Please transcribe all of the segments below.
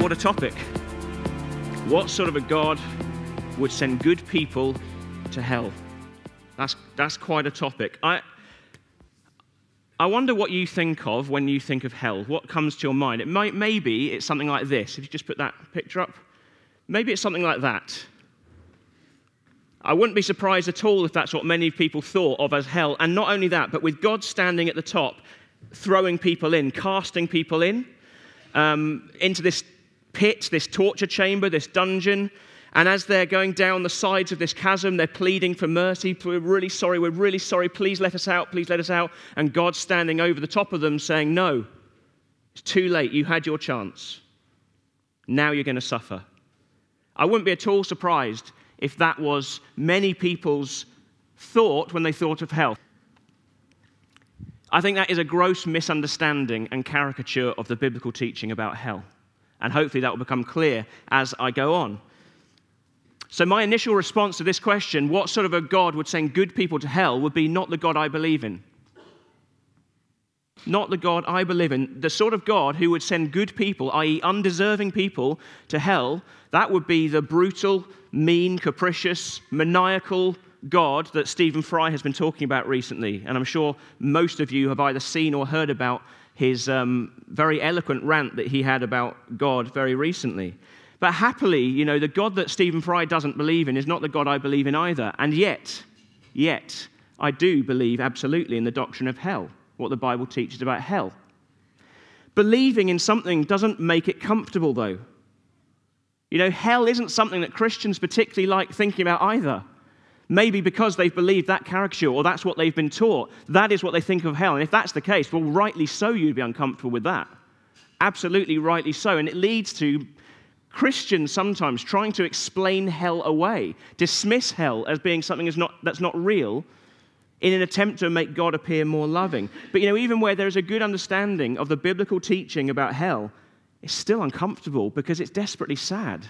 what a topic. What sort of a God would send good people to hell? That's quite a topic. I wonder what you think of when you think of hell. What comes to your mind? Maybe it's something like this. If you just put that picture up. Maybe it's something like that. I wouldn't be surprised at all if that's what many people thought of as hell. And not only that, but with God standing at the top, throwing people in, casting people in, into this pit, this torture chamber, this dungeon. And as they're going down the sides of this chasm, they're pleading for mercy. We're really sorry, please let us out, please let us out. And God's standing over the top of them saying, no, it's too late, you had your chance. Now you're going to suffer. I wouldn't be at all surprised if that was many people's thought when they thought of hell. I think that is a gross misunderstanding and caricature of the biblical teaching about hell. And hopefully that will become clear as I go on. So my initial response to this question, what sort of a God would send good people to hell, would be not the God I believe in. Not the God I believe in. The sort of God who would send good people, i.e. undeserving people, to hell, that would be the brutal, mean, capricious, maniacal God that Stephen Fry has been talking about recently. And I'm sure most of you have either seen or heard about his very eloquent rant that he had about God very recently. But happily, the God that Stephen Fry doesn't believe in is not the God I believe in either. And yet, I do believe absolutely in the doctrine of hell, what the Bible teaches about hell. Believing in something doesn't make it comfortable, though. Hell isn't something that Christians particularly like thinking about either. Maybe because they've believed that caricature, or that's what they've been taught. That is what they think of hell. And if that's the case, well, rightly so, you'd be uncomfortable with that. Absolutely rightly so. And it leads to Christians sometimes trying to explain hell away, dismiss hell as being something that's not real, in an attempt to make God appear more loving. But even where there's a good understanding of the biblical teaching about hell, it's still uncomfortable because it's desperately sad.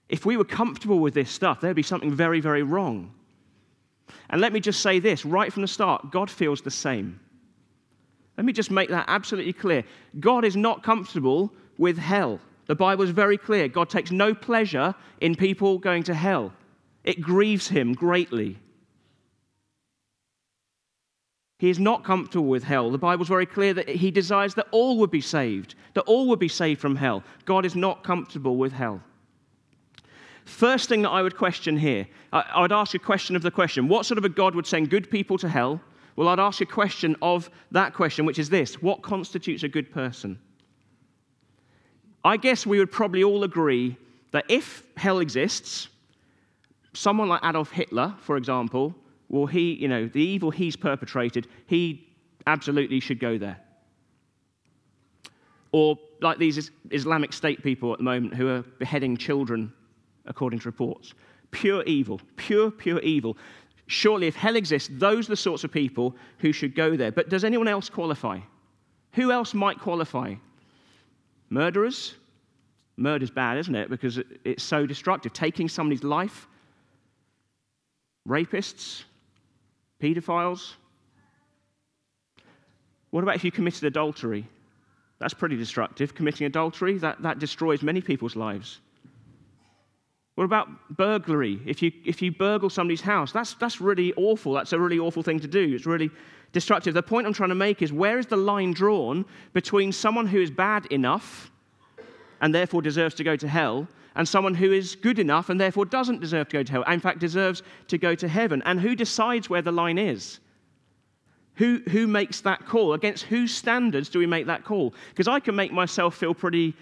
If we were comfortable with this stuff, there'd be something very, very wrong. And let me just say this, right from the start, God feels the same. Let me just make that absolutely clear. God is not comfortable with hell. The Bible is very clear. God takes no pleasure in people going to hell. It grieves him greatly. He is not comfortable with hell. The Bible is very clear that he desires that all would be saved, that all would be saved from hell. God is not comfortable with hell. First thing that I would question here, I would ask a question of the question, what sort of a God would send good people to hell? Well, I'd ask a question of that question, which is this: what constitutes a good person? I guess we would probably all agree that if hell exists, someone like Adolf Hitler, for example, well, the evil he's perpetrated, he absolutely should go there. Or like these Islamic State people at the moment who are beheading children, according to reports. Pure evil. Pure evil. Surely if hell exists, those are the sorts of people who should go there. But does anyone else qualify? Who else might qualify? Murderers? Murder's bad, isn't it? Because it's so destructive. Taking somebody's life. Rapists? Pedophiles? What about if you committed adultery? That's pretty destructive. Committing adultery, that destroys many people's lives. What about burglary? If you burgle somebody's house, that's really awful. That's a really awful thing to do. It's really destructive. The point I'm trying to make is, where is the line drawn between someone who is bad enough and therefore deserves to go to hell, and someone who is good enough and therefore doesn't deserve to go to hell, in fact deserves to go to heaven? And who decides where the line is? Who makes that call? Against whose standards do we make that call? Because I can make myself feel pretty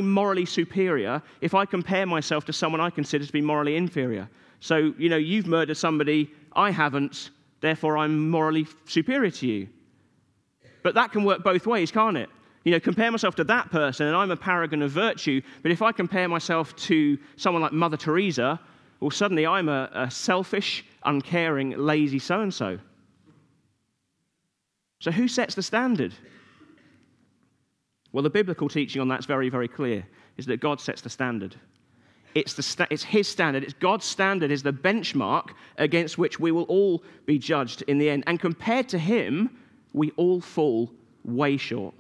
morally superior if I compare myself to someone I consider to be morally inferior. So, you've murdered somebody, I haven't, therefore I'm morally superior to you. But that can work both ways, can't it? Compare myself to that person and I'm a paragon of virtue, but if I compare myself to someone like Mother Teresa, well, suddenly I'm a selfish, uncaring, lazy so-and-so. So who sets the standard? Well, the biblical teaching on that's very, very clear, is that God sets the standard. It's his standard. It's God's standard is the benchmark against which we will all be judged in the end. And compared to him, we all fall way short.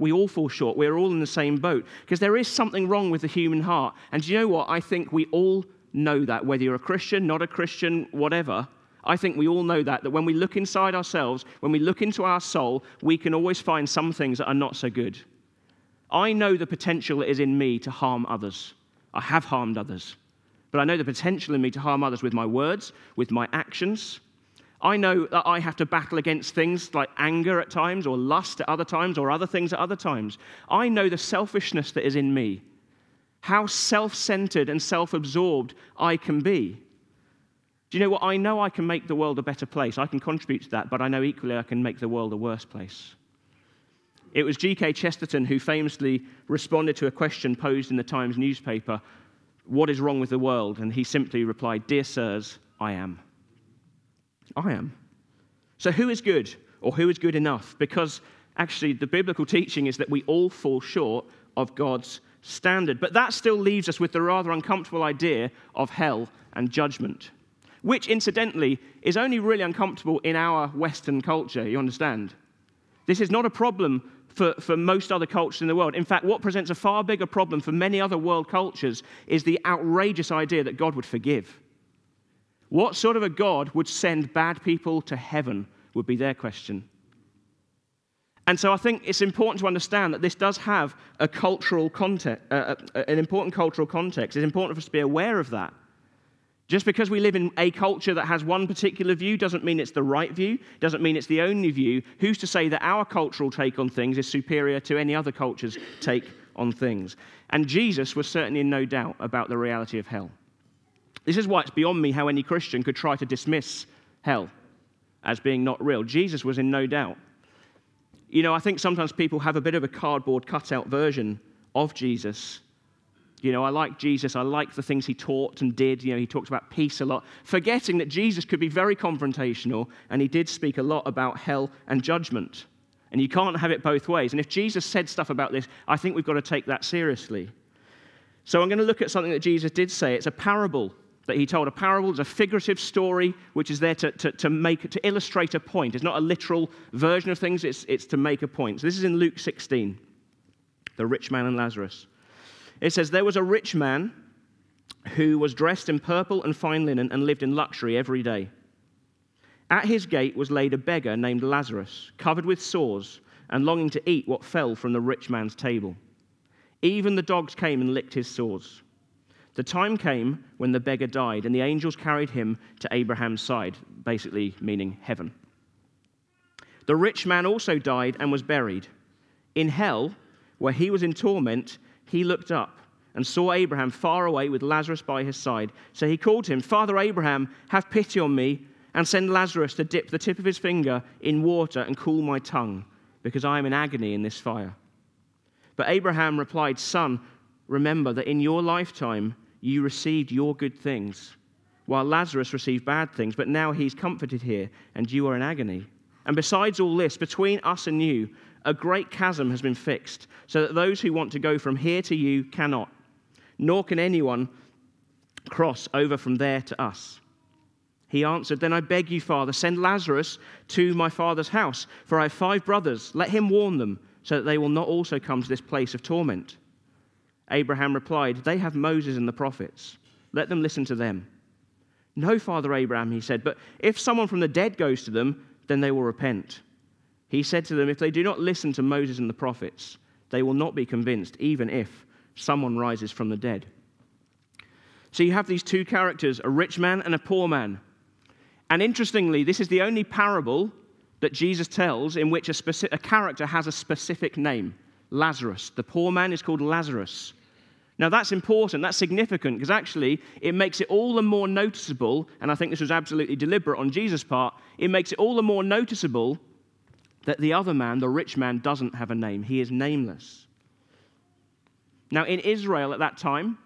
We all fall short. We're all in the same boat. Because there is something wrong with the human heart. And do you know what? I think we all know that, whether you're a Christian, not a Christian, whatever. I think we all know that when we look inside ourselves, when we look into our soul, we can always find some things that are not so good. I know the potential that is in me to harm others. I have harmed others. But I know the potential in me to harm others with my words, with my actions. I know that I have to battle against things like anger at times, or lust at other times, or other things at other times. I know the selfishness that is in me, how self-centered and self-absorbed I can be. Do you know what? I know I can make the world a better place. I can contribute to that, but I know equally I can make the world a worse place. It was G.K. Chesterton who famously responded to a question posed in the Times newspaper, "What is wrong with the world?" And he simply replied, "Dear sirs, I am. I am." So who is good, or who is good enough? Because actually the biblical teaching is that we all fall short of God's standard. But that still leaves us with the rather uncomfortable idea of hell and judgment, which incidentally is only really uncomfortable in our Western culture, you understand? This is not a problem for most other cultures in the world. In fact, what presents a far bigger problem for many other world cultures is the outrageous idea that God would forgive. What sort of a God would send bad people to heaven would be their question. And so I think it's important to understand that this does have a cultural context, an important cultural context. It's important for us to be aware of that. Just because we live in a culture that has one particular view doesn't mean it's the right view, doesn't mean it's the only view. Who's to say that our cultural take on things is superior to any other culture's take on things? And Jesus was certainly in no doubt about the reality of hell. This is why it's beyond me how any Christian could try to dismiss hell as being not real. Jesus was in no doubt. You know, I think sometimes people have a bit of a cardboard cutout version of Jesus. You know, I like Jesus. I like the things he taught and did. You know, he talks about peace a lot, forgetting that Jesus could be very confrontational, and he did speak a lot about hell and judgment. And you can't have it both ways. And if Jesus said stuff about this, I think we've got to take that seriously. So I'm going to look at something that Jesus did say. It's a parable that he told. A parable is a figurative story which is there to illustrate a point. It's not a literal version of things. It's to make a point. So this is in Luke 16, the rich man and Lazarus. It says, "There was a rich man who was dressed in purple and fine linen and lived in luxury every day. At his gate was laid a beggar named Lazarus, covered with sores and longing to eat what fell from the rich man's table. Even the dogs came and licked his sores. The time came when the beggar died, and the angels carried him to Abraham's side," basically meaning heaven. "The rich man also died and was buried. In hell, where he was in torment, he looked up and saw Abraham far away with Lazarus by his side. So he called to him, 'Father Abraham, have pity on me and send Lazarus to dip the tip of his finger in water and cool my tongue, because I am in agony in this fire.' But Abraham replied, 'Son, remember that in your lifetime you received your good things, while Lazarus received bad things, but now he's comforted here and you are in agony. And besides all this, between us and you, a great chasm has been fixed, so that those who want to go from here to you cannot, nor can anyone cross over from there to us.' He answered, 'Then I beg you, Father, send Lazarus to my father's house, for I have 5 brothers. Let him warn them, so that they will not also come to this place of torment.' Abraham replied, 'They have Moses and the prophets. Let them listen to them.' 'No, Father Abraham,' he said, 'but if someone from the dead goes to them, then they will repent.' He said to them, 'If they do not listen to Moses and the prophets, they will not be convinced, even if someone rises from the dead.'" So you have these two characters, a rich man and a poor man. And interestingly, this is the only parable that Jesus tells in which a character has a specific name, Lazarus. The poor man is called Lazarus. Now that's important, that's significant, because actually it makes it all the more noticeable, and I think this was absolutely deliberate on Jesus' part, it makes it all the more noticeable that the other man, the rich man, doesn't have a name. He is nameless. Now, in Israel at that time,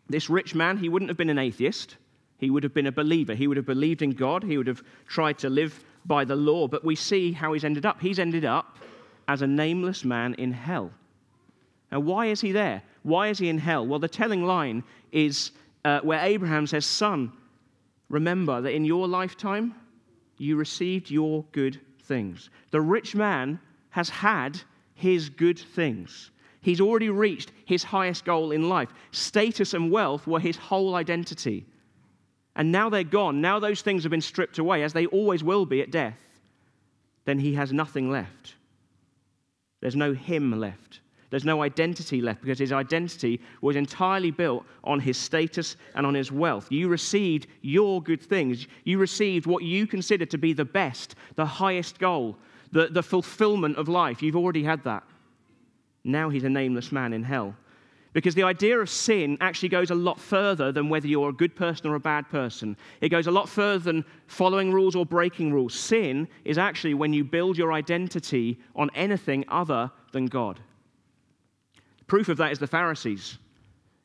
this rich man, he wouldn't have been an atheist. He would have been a believer. He would have believed in God. He would have tried to live by the law. But we see how he's ended up. He's ended up as a nameless man in hell. Now, why is he there? Why is he in hell? Well, the telling line is where Abraham says, "Son, remember that in your lifetime, you received your good things." The rich man has had his good things. He's already reached his highest goal in life. Status and wealth were his whole identity. And now they're gone. Now those things have been stripped away, as they always will be at death. Then he has nothing left. There's no him left. There's no identity left, because his identity was entirely built on his status and on his wealth. You received your good things. You received what you consider to be the best, the highest goal, the fulfillment of life. You've already had that. Now he's a nameless man in hell. Because the idea of sin actually goes a lot further than whether you're a good person or a bad person. It goes a lot further than following rules or breaking rules. Sin is actually when you build your identity on anything other than God. Proof of that is the Pharisees.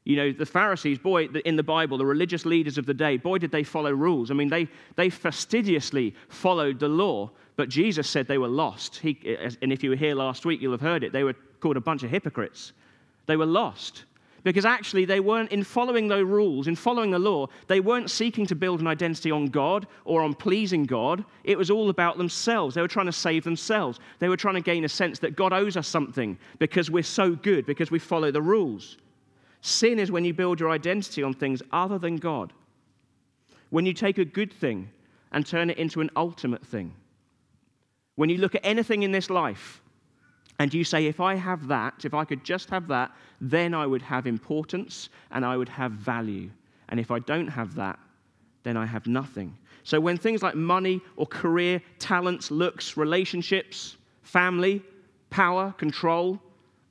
You know, the Pharisees, boy, in the Bible, the religious leaders of the day, boy, did they follow rules. I mean, they fastidiously followed the law, but Jesus said they were lost. And if you were here last week, you'll have heard it. They were called a bunch of hypocrites. They were lost. Because actually, they weren't, in following those rules, in following the law, they weren't seeking to build an identity on God or on pleasing God. It was all about themselves. They were trying to save themselves. They were trying to gain a sense that God owes us something because we're so good, because we follow the rules. Sin is when you build your identity on things other than God. When you take a good thing and turn it into an ultimate thing. When you look at anything in this life and you say, if I have that, if I could just have that, then I would have importance and I would have value. And if I don't have that, then I have nothing. So when things like money or career, talents, looks, relationships, family, power, control,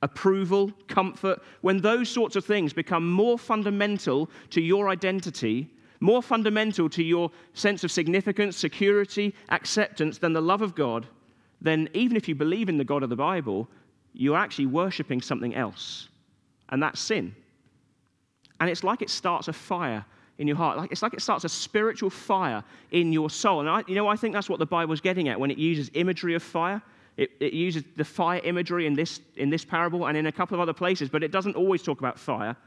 approval, comfort, when those sorts of things become more fundamental to your identity, more fundamental to your sense of significance, security, acceptance than the love of God, then even if you believe in the God of the Bible, you're actually worshipping something else. And that's sin. And it's like it starts a fire in your heart. It's like it starts a spiritual fire in your soul. And I think that's what the Bible's getting at when it uses imagery of fire. It uses the fire imagery in this parable and in a couple of other places, but it doesn't always talk about fire.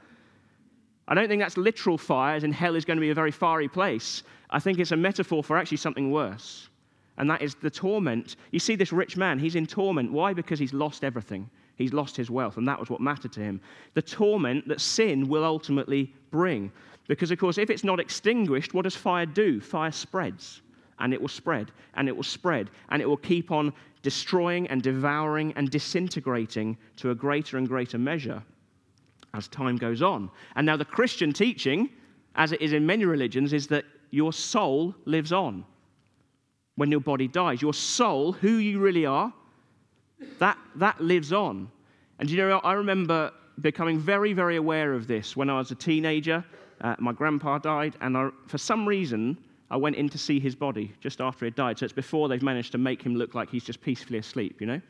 I don't think that's literal fire, as in hell is going to be a very fiery place. I think it's a metaphor for actually something worse. And that is the torment. You see this rich man, he's in torment. Why? Because he's lost everything. He's lost his wealth, and that was what mattered to him. The torment that sin will ultimately bring. Because, of course, if it's not extinguished, what does fire do? Fire spreads, and it will spread, and it will spread, and it will keep on destroying and devouring and disintegrating to a greater and greater measure as time goes on. And now the Christian teaching, as it is in many religions, is that your soul lives on. When your body dies, your soul, who you really are, that lives on. And you know, I remember becoming very, very aware of this when I was a teenager. My grandpa died, and for some reason, I went in to see his body just after he died. So it's before they've managed to make him look like he's just peacefully asleep, you know?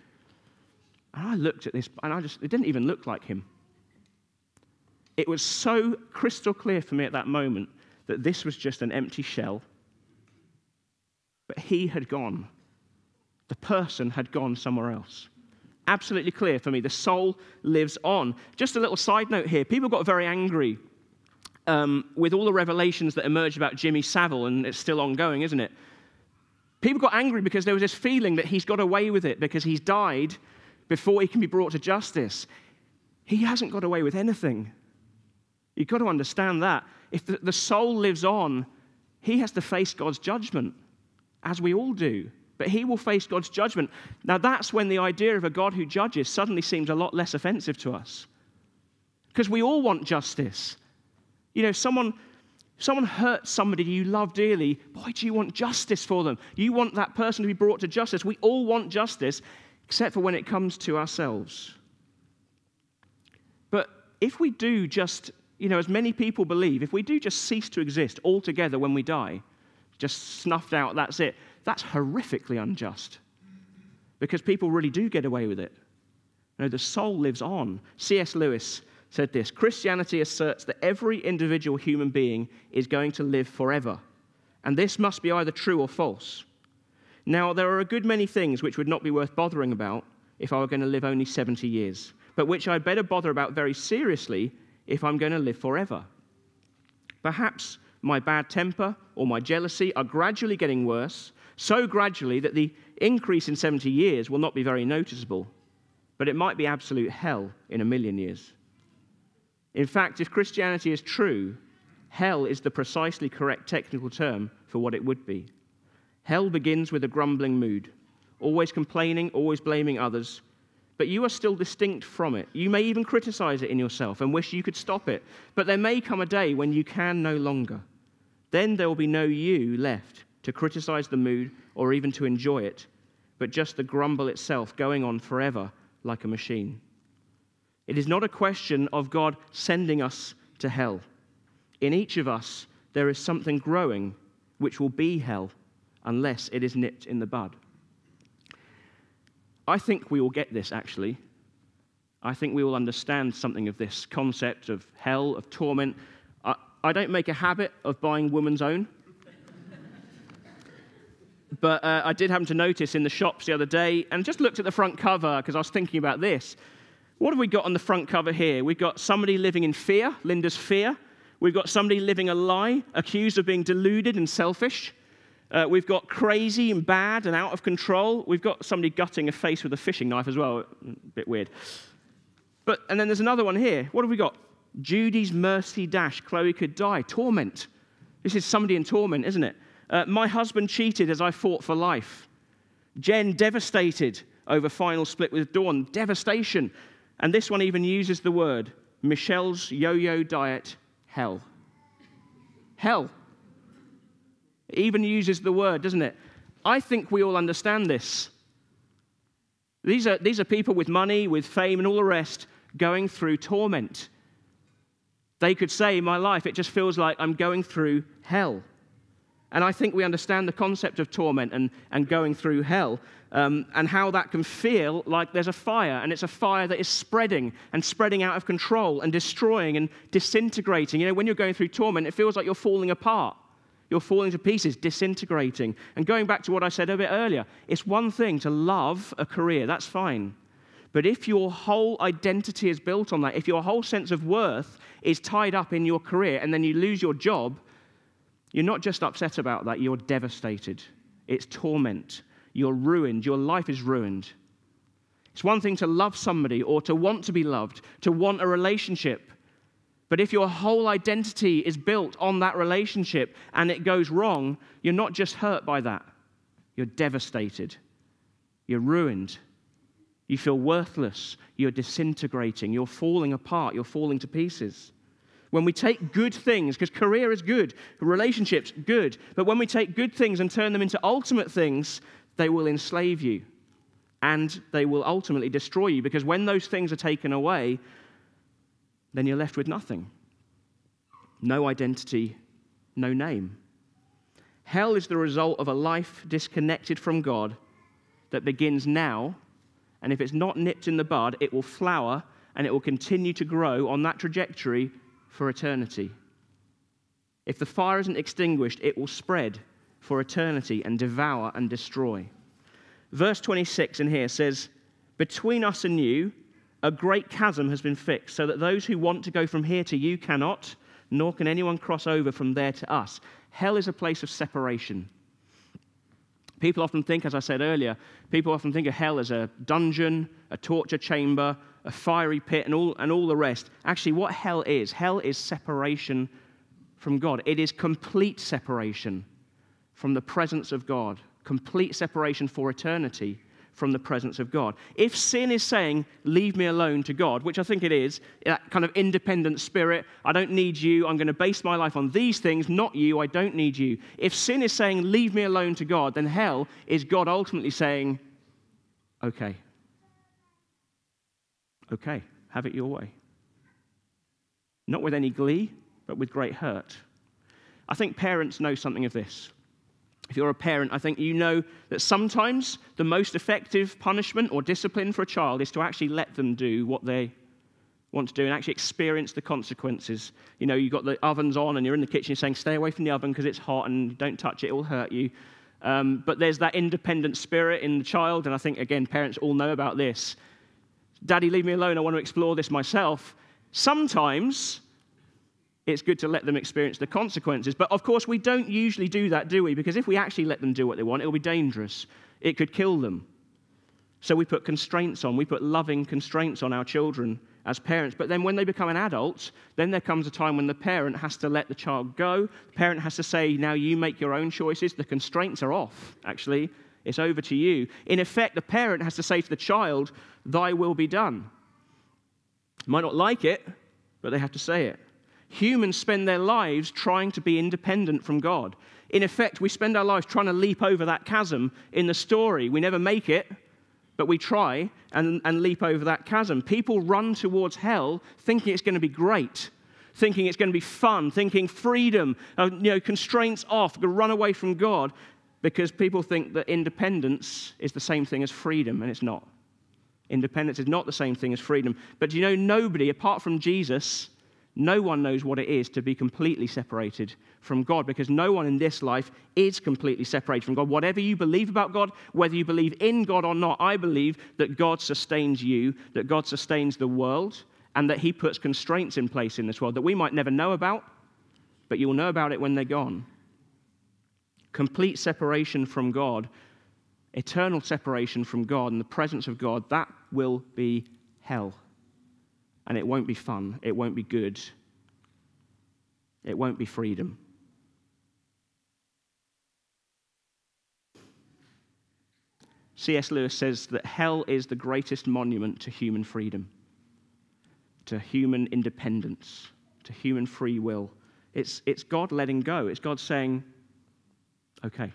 And I looked at this, and it didn't even look like him. It was so crystal clear for me at that moment that this was just an empty shell. But he had gone. The person had gone somewhere else. Absolutely clear for me. The soul lives on. Just a little side note here. People got very angry with all the revelations that emerged about Jimmy Savile, and it's still ongoing, isn't it? People got angry because there was this feeling that he's got away with it because he's died before he can be brought to justice. He hasn't got away with anything. You've got to understand that. If the soul lives on, he has to face God's judgment, as we all do. But he will face God's judgment. Now that's when the idea of a God who judges suddenly seems a lot less offensive to us. Because we all want justice. You know, someone hurts somebody you love dearly, boy, do you want justice for them. You want that person to be brought to justice. We all want justice, except for when it comes to ourselves. But if we do just, you know, as many people believe, if we do just cease to exist altogether when we die, just snuffed out, that's it, that's horrifically unjust. Because people really do get away with it. You know, the soul lives on. C.S. Lewis said this: Christianity asserts that every individual human being is going to live forever. And this must be either true or false. Now, there are a good many things which would not be worth bothering about if I were going to live only 70 years, but which I'd better bother about very seriously if I'm going to live forever. Perhaps my bad temper or my jealousy are gradually getting worse, so gradually that the increase in 70 years will not be very noticeable. but it might be absolute hell in 1,000,000 years. In fact, if Christianity is true, hell is the precisely correct technical term for what it would be. Hell begins with a grumbling mood, always complaining, always blaming others, but you are still distinct from it. You may even criticize it in yourself and wish you could stop it, but there may come a day when you can no longer. Then there will be no you left to criticize the mood or even to enjoy it, but just the grumble itself going on forever like a machine. It is not a question of God sending us to hell. In each of us, there is something growing which will be hell unless it is nipped in the bud. I think we will get this, actually. I think we will understand something of this concept of hell, of torment. I don't make a habit of buying Woman's Own. But I did happen to notice in the shops the other day, and just looked at the front cover because I was thinking about this. What have we got on the front cover here? We've got somebody living in fear, Linda's fear. We've got somebody living a lie, accused of being deluded and selfish. We've got crazy and bad and out of control. We've got somebody gutting a face with a fishing knife as well. A bit weird. And then there's another one here. What have we got? Judy's mercy dash, Chloe could die. Torment. This is somebody in torment, isn't it? My husband cheated as I fought for life. Jen devastated over final split with Dawn. Devastation. And this one even uses the word, Michelle's yo-yo diet, hell. Hell. It even uses the word, doesn't it? I think we all understand this. These are people with money, with fame, and all the rest going through torment. They could say, my life, it just feels like I'm going through hell. And I think we understand the concept of torment and going through hell, and how that can feel like there's a fire, and it's a fire that is spreading out of control and destroying and disintegrating. You know, when you're going through torment, it feels like you're falling apart. You're falling to pieces, disintegrating. And going back to what I said a bit earlier, it's one thing to love a career, that's fine. But if your whole identity is built on that, if your whole sense of worth is tied up in your career and then you lose your job, you're not just upset about that, you're devastated. It's torment. You're ruined. Your life is ruined. It's one thing to love somebody or to want to be loved, to want a relationship. But if your whole identity is built on that relationship and it goes wrong, you're not just hurt by that. You're devastated. You're ruined. You feel worthless. You're disintegrating. You're falling apart. You're falling to pieces. When we take good things, because career is good, relationships, good, but when we take good things and turn them into ultimate things, they will enslave you and they will ultimately destroy you, because when those things are taken away, then you're left with nothing. No identity, no name. Hell is the result of a life disconnected from God that begins now, and if it's not nipped in the bud, it will flower and it will continue to grow on that trajectory for eternity. If the fire isn't extinguished, it will spread for eternity and devour and destroy. Verse 26 in here says, between us and you, a great chasm has been fixed, so that those who want to go from here to you cannot, nor can anyone cross over from there to us. Hell is a place of separation. People often think, as I said earlier, people often think of hell as a dungeon, a torture chamber, a fiery pit, and all the rest. Actually, what hell is separation from God. It is complete separation from the presence of God, complete separation for eternity from the presence of God. If sin is saying, leave me alone to God, which I think it is, that kind of independent spirit, I don't need you, I'm going to base my life on these things, not you, I don't need you. If sin is saying, leave me alone to God, then hell is God ultimately saying, okay, have it your way. Not with any glee, but with great hurt. I think parents know something of this. If you're a parent, I think you know that sometimes the most effective punishment or discipline for a child is to actually let them do what they want to do and actually experience the consequences. You know, you've got the ovens on and you're in the kitchen, you're saying, stay away from the oven because it's hot and don't touch it, it will hurt you. But there's that independent spirit in the child, and I think, again, parents all know about this. Daddy, leave me alone, I want to explore this myself. Sometimes it's good to let them experience the consequences. But, of course, we don't usually do that, do we? Because if we actually let them do what they want, it'll be dangerous. It could kill them. So we put constraints on. We put loving constraints on our children as parents. But then when they become an adult, then there comes a time when the parent has to let the child go. The parent has to say, now you make your own choices. The constraints are off, actually. It's over to you. In effect, the parent has to say to the child, thy will be done. Might not like it, but they have to say it. Humans spend their lives trying to be independent from God. In effect, we spend our lives trying to leap over that chasm in the story. We never make it, but we try and leap over that chasm. People run towards hell thinking it's going to be great, thinking it's going to be fun, thinking freedom, constraints off, run away from God, because people think that independence is the same thing as freedom, and it's not. Independence is not the same thing as freedom. But nobody, apart from Jesus, no one knows what it is to be completely separated from God, because no one in this life is completely separated from God. Whatever you believe about God, whether you believe in God or not, I believe that God sustains you, that God sustains the world, and that he puts constraints in place in this world that we might never know about, but you'll know about it when they're gone. Complete separation from God, eternal separation from God and the presence of God, that will be hell. And it won't be fun. It won't be good. It won't be freedom. C.S. Lewis says that hell is the greatest monument to human freedom, to human independence, to human free will. It's God letting go. It's God saying, okay.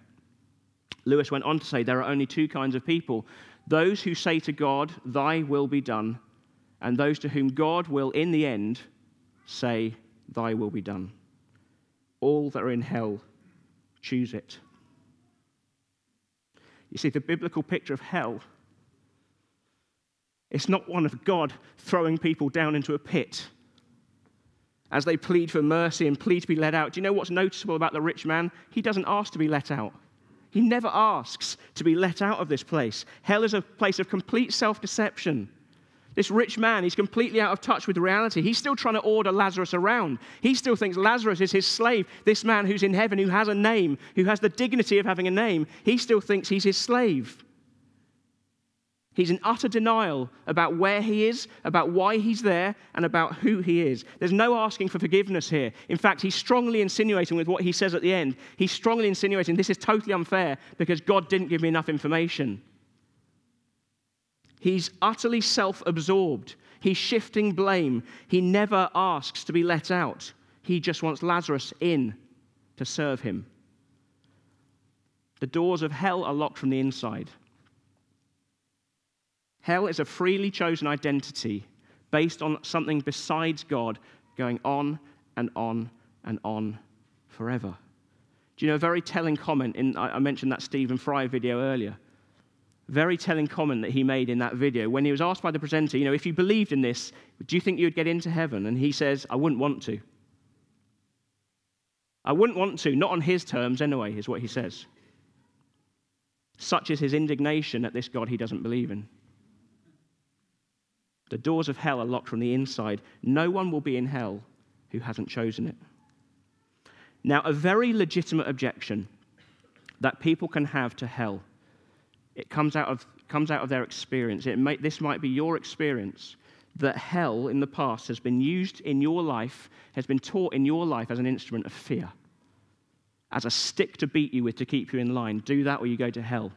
Lewis went on to say there are only two kinds of people: those who say to God, thy will be done, and those to whom God will, in the end, say, thy will be done. All that are in hell, choose it. You see, the biblical picture of hell, it's not one of God throwing people down into a pit as they plead for mercy and plead to be let out. Do you know what's noticeable about the rich man? He doesn't ask to be let out. He never asks to be let out of this place. Hell is a place of complete self-deception. This rich man, he's completely out of touch with reality. He's still trying to order Lazarus around. He still thinks Lazarus is his slave. This man who's in heaven, who has a name, who has the dignity of having a name, he still thinks he's his slave. He's in utter denial about where he is, about why he's there, and about who he is. There's no asking for forgiveness here. In fact, he's strongly insinuating with what he says at the end. He's strongly insinuating this is totally unfair because God didn't give me enough information. He's utterly self-absorbed. He's shifting blame. He never asks to be let out. He just wants Lazarus in to serve him. The doors of hell are locked from the inside. Hell is a freely chosen identity based on something besides God going on and on and on forever. Do you know a very telling comment I mentioned that Stephen Fry video earlier. Very telling comment that he made in that video when he was asked by the presenter, if you believed in this, do you think you would get into heaven? And he says, I wouldn't want to. I wouldn't want to, not on his terms anyway, is what he says. Such is his indignation at this God he doesn't believe in. The doors of hell are locked from the inside. No one will be in hell who hasn't chosen it. Now, a very legitimate objection that people can have to hell, it comes out of their experience. This might be your experience, that hell in the past has been used in your life, has been taught in your life as an instrument of fear, as a stick to beat you with to keep you in line. Do that or you go to hell.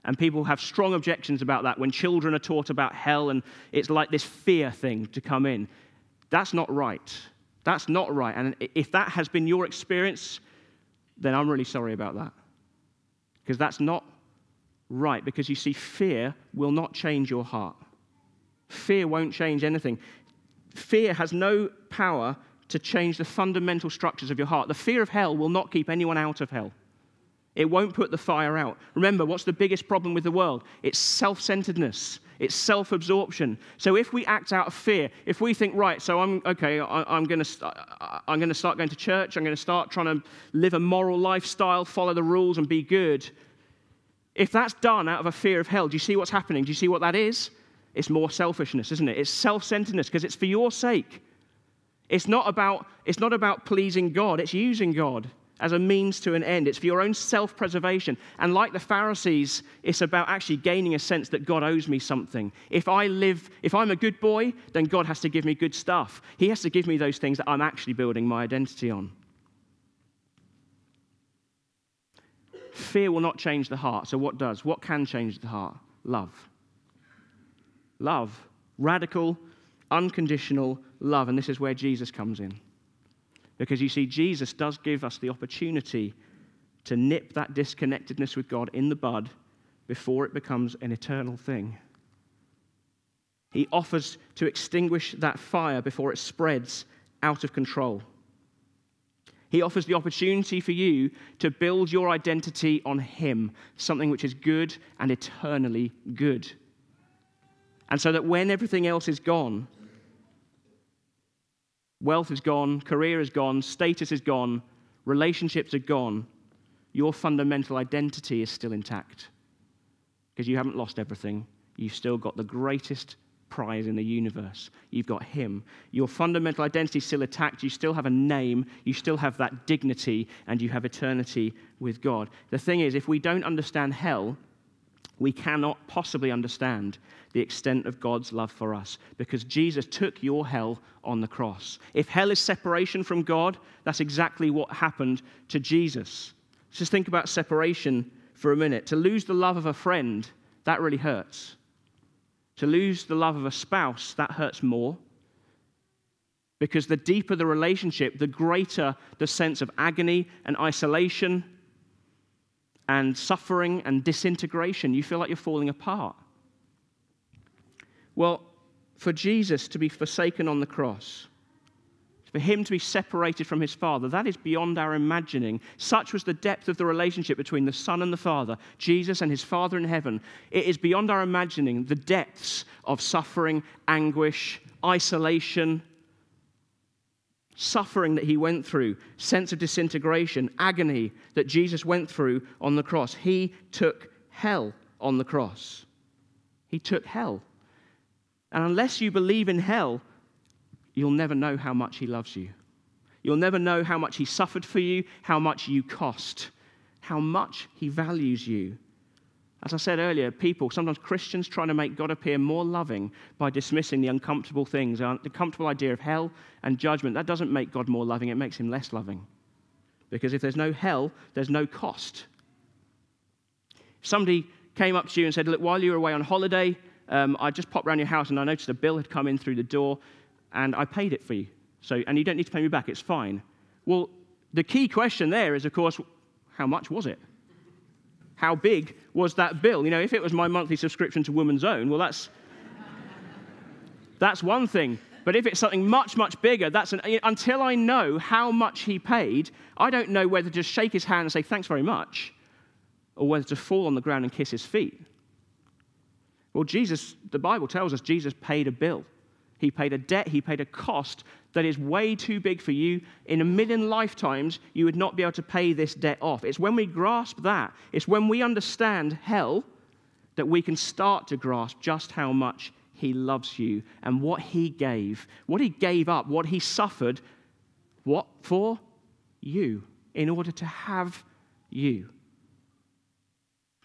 And people have strong objections about that when children are taught about hell and it's like this fear thing to come in. That's not right. That's not right. And if that has been your experience, then I'm really sorry about that. Because that's not right. Because you see, fear will not change your heart. Fear won't change anything. Fear has no power to change the fundamental structures of your heart. The fear of hell will not keep anyone out of hell. It won't put the fire out. Remember, what's the biggest problem with the world? It's self-centeredness. It's self-absorption. So if we act out of fear, if we think, right, so I'm going to start going to church, I'm going to start trying to live a moral lifestyle, follow the rules and be good. If that's done out of a fear of hell, do you see what's happening? Do you see what that is? It's more selfishness, isn't it? It's self-centeredness because it's for your sake. It's not about pleasing God. It's using God as a means to an end. It's for your own self-preservation. And like the Pharisees, it's about actually gaining a sense that God owes me something. If I'm a good boy, then God has to give me good stuff. He has to give me those things that I'm actually building my identity on. Fear will not change the heart. So what does? What can change the heart? Love. Love. Radical, unconditional love. And this is where Jesus comes in. Because you see, Jesus does give us the opportunity to nip that disconnectedness with God in the bud before it becomes an eternal thing. He offers to extinguish that fire before it spreads out of control. He offers the opportunity for you to build your identity on Him, something which is good and eternally good. And so that when everything else is gone, wealth is gone, career is gone, status is gone, relationships are gone, your fundamental identity is still intact. Because you haven't lost everything. You've still got the greatest prize in the universe. You've got Him. Your fundamental identity is still intact. You still have a name. You still have that dignity, and you have eternity with God. The thing is, if we don't understand hell, we cannot possibly understand the extent of God's love for us, because Jesus took your hell on the cross. If hell is separation from God, that's exactly what happened to Jesus. Just think about separation for a minute. To lose the love of a friend, that really hurts. To lose the love of a spouse, that hurts more. Because the deeper the relationship, the greater the sense of agony and isolation and suffering and disintegration. You feel like you're falling apart. Well, for Jesus to be forsaken on the cross, for Him to be separated from His Father, that is beyond our imagining. Such was the depth of the relationship between the Son and the Father, Jesus and His Father in heaven. It is beyond our imagining the depths of suffering, anguish, isolation, suffering that He went through, sense of disintegration, agony that Jesus went through on the cross. He took hell on the cross. He took hell. And unless you believe in hell, you'll never know how much He loves you. You'll never know how much He suffered for you, how much you cost, how much He values you. As I said earlier, people, sometimes Christians, trying to make God appear more loving by dismissing the uncomfortable things, the comfortable idea of hell and judgment. That doesn't make God more loving, it makes Him less loving. Because if there's no hell, there's no cost. Somebody came up to you and said, look, while you were away on holiday, I just popped around your house and I noticed a bill had come in through the door and I paid it for you. And you don't need to pay me back, it's fine. Well, the key question there is, of course, how much was it? How big was that bill? You know, if it was my monthly subscription to Woman's Own, well, that's one thing. But if it's something much, much bigger, until I know how much he paid, I don't know whether to just shake his hand and say, thanks very much, or whether to fall on the ground and kiss his feet. Well, the Bible tells us Jesus paid a bill. He paid a debt, he paid a cost that is way too big for you. In a million lifetimes, you would not be able to pay this debt off. It's when we grasp that, it's when we understand hell, that we can start to grasp just how much He loves you and what He gave up, what He suffered, what for you, in order to have you.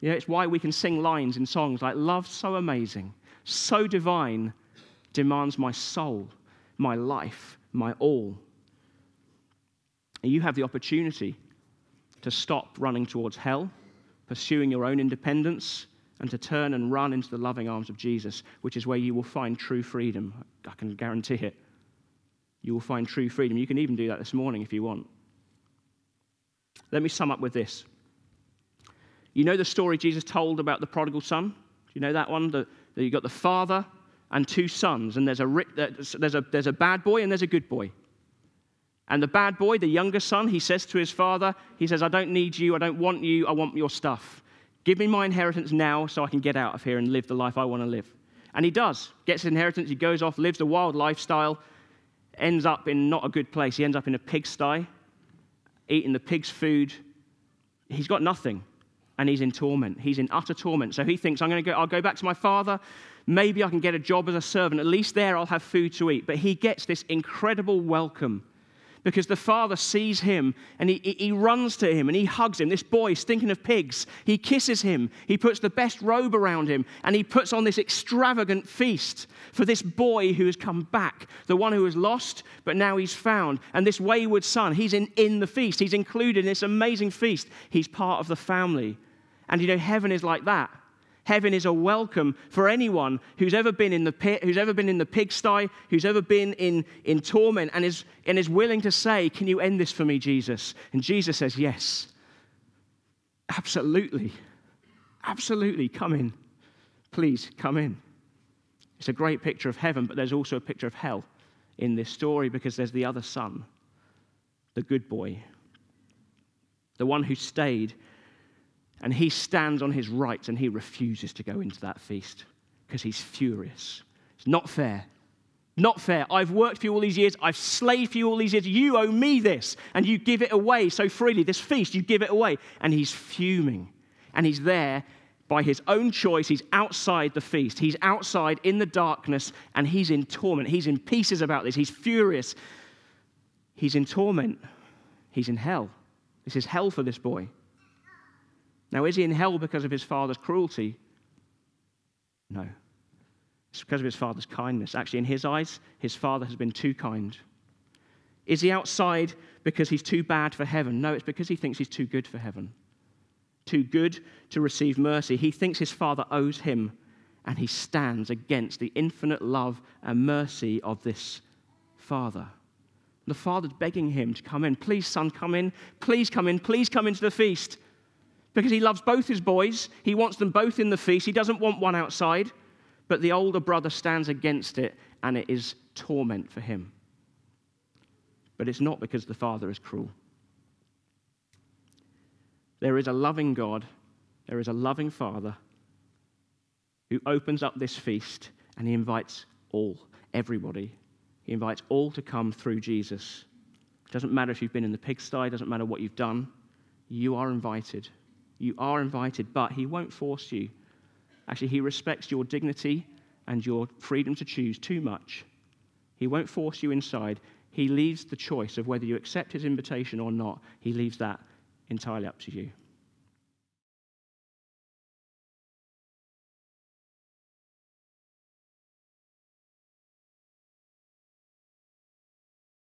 You know, it's why we can sing lines in songs like, love so amazing, so divine, demands my soul, my life, my all. And you have the opportunity to stop running towards hell, pursuing your own independence, and to turn and run into the loving arms of Jesus, which is where you will find true freedom. I can guarantee it. You will find true freedom. You can even do that this morning if you want. Let me sum up with this. You know the story Jesus told about the prodigal son? Do you know that one? That you got the father and two sons, and there's a bad boy and there's a good boy. And the bad boy, the younger son, he says to his father, he says, I don't need you, I don't want you, I want your stuff. Give me my inheritance now so I can get out of here and live the life I want to live. And he does. Gets his inheritance, he goes off, lives a wild lifestyle, ends up in not a good place. He ends up in a pigsty, eating the pig's food. He's got nothing, and he's in torment. He's in utter torment. So he thinks, I'll go back to my father. Maybe I can get a job as a servant. At least there I'll have food to eat. But he gets this incredible welcome because the father sees him and he runs to him and he hugs him. This boy, stinking of pigs, he kisses him. He puts the best robe around him and he puts on this extravagant feast for this boy who has come back, the one who was lost, but now he's found. And this wayward son, he's in the feast. He's included in this amazing feast. He's part of the family. And you know, heaven is like that. Heaven is a welcome for anyone who's ever been in the pit, who's ever been in the pigsty, who's ever been in torment and is willing to say, can you end this for me, Jesus? And Jesus says, yes, absolutely, absolutely, come in. Please, come in. It's a great picture of heaven, but there's also a picture of hell in this story because there's the other son, the good boy, the one who stayed. And he stands on his rights and he refuses to go into that feast because he's furious. It's not fair. Not fair. I've worked for you all these years. I've slaved for you all these years. You owe me this. And you give it away so freely. This feast, you give it away. And he's fuming. And he's there by his own choice. He's outside the feast. He's outside in the darkness and he's in torment. He's in pieces about this. He's furious. He's in torment. He's in hell. This is hell for this boy. Now, is he in hell because of his father's cruelty? No. It's because of his father's kindness. Actually, in his eyes, his father has been too kind. Is he outside because he's too bad for heaven? No, it's because he thinks he's too good for heaven. Too good to receive mercy. He thinks his father owes him, and he stands against the infinite love and mercy of this father. The father's begging him to come in. Please, son, come in. Please come in. Please come into the feast. Because he loves both his boys. He wants them both in the feast. He doesn't want one outside. But the older brother stands against it, and it is torment for him. But it's not because the father is cruel. There is a loving God. There is a loving father who opens up this feast, and he invites all, everybody. He invites all to come through Jesus. It doesn't matter if you've been in the pigsty. It doesn't matter what you've done. You are invited. You are invited, but he won't force you. Actually, he respects your dignity and your freedom to choose too much. He won't force you inside. He leaves the choice of whether you accept his invitation or not. He leaves that entirely up to you.